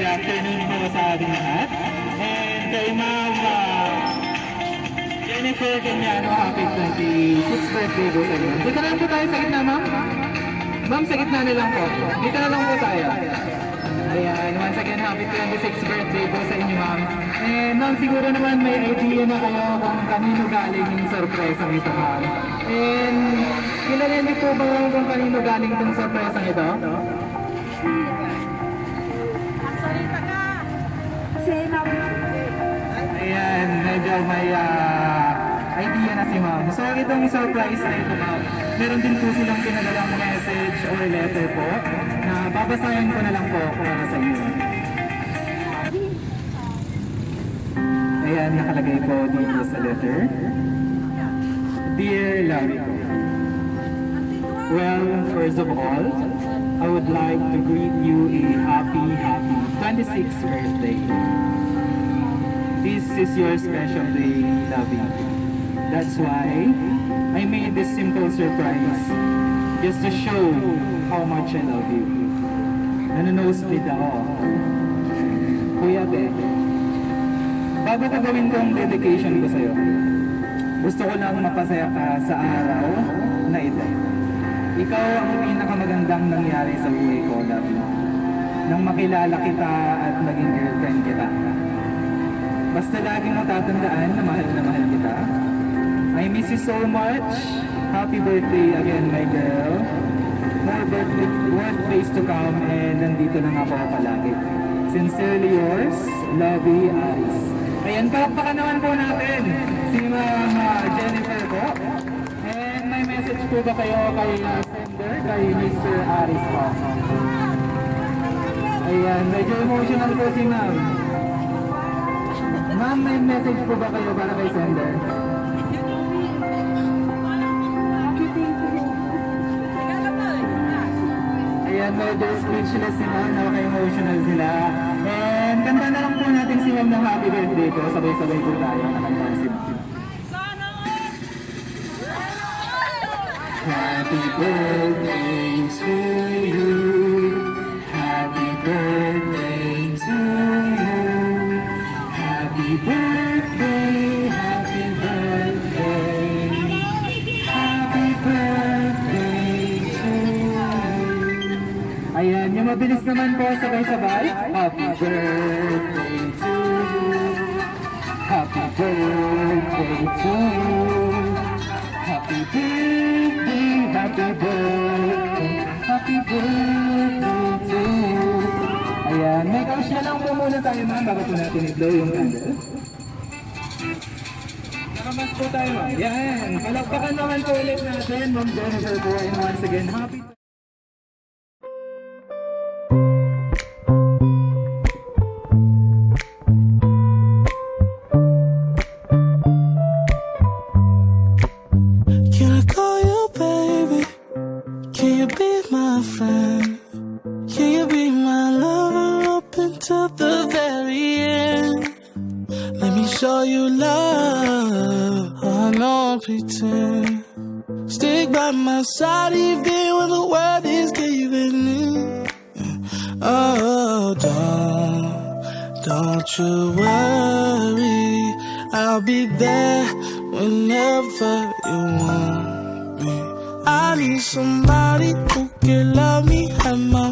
afternoon po sa ating lahat. And kay Ma'am Jennifer Kenyano, happy 26th birthday po sa inyo. Dito na lang po tayo sa gitna, ma'am. Ma'am, sa gitna na lang po. Dito na lang po tayo. Ayan, once again, happy 26th birthday po sa inyo, ma'am. And ma'am, siguro naman may idea na kayo kung kanino galing yung surprise ang ito, ma'am. And kilala niyo po ba kung kanino galing itong surprise ang ito? Salita ka! Kasi Ayan, medyo may idea na si ma'am. So, itong surprise na ito, ma'am, meron din po silang pinadalang message or letter po na babasahin ko na lang po para sa inyo. Ayan, nakalagay po dito sa letter. Dear Larry, well, first of all, I would like to greet you a happy 26th birthday. This is your special day, Lovey. That's why I made this simple surprise just to show how much I love you. Nanonosebleed ako. Kuya Be, bago ko gawin tong dedication ko sa'yo, gusto ko lang mapasaya ka sa araw na ito. Ikaw ang pinakamagandang nangyari sa buhay ko, Lovey. Nang makilala kita at maging girlfriend kita. Basta lagi mo tatandaan na mahal kita. I miss you so much. Happy birthday again, my girl. More birthdays to come, and nandito lang ako palagi. Sincerely yours, Lovey Aris. Ayan, palakpakan naman po natin si Ma'am Jennifer po. And may message po ba kayo kay sender, kay Mr. Aris po? Ayan, medyo emotional po si Ma'am. Ma'am, may message po ba kayo para kay sender? Ayan, medyo speechless si Ma'am, naka-emotional sila. And kanta na lang po natin si Ma'am ng happy birthday ko. Sabay-sabay po tayo. Nakanta si Ma'am. Happy birthday to you. Happy birthday to you. Happy birthday, happy birthday. Happy birthday to you. Ayan, yung mabilis naman po, sabay-sabay. Happy birthday to you. Happy birthday to you. Happy birthday, happy birthday. Happy birthday to you. Ayan, may couch na lang po muna tayo, ma'am, bago po natin i-blow yung candle. Nakamas po tayo, ma'am. Yan, palakpakan naman po ulit natin, Ma'am Jennifer po. And once again, happy Can I call you baby? Can you be my friend? Can you be my lover up until the very end? Let me show you love. I don't pretend. Stick by my side even when the world is giving in. Oh, don't you worry. I'll be there whenever you want me. I need somebody who can love me at my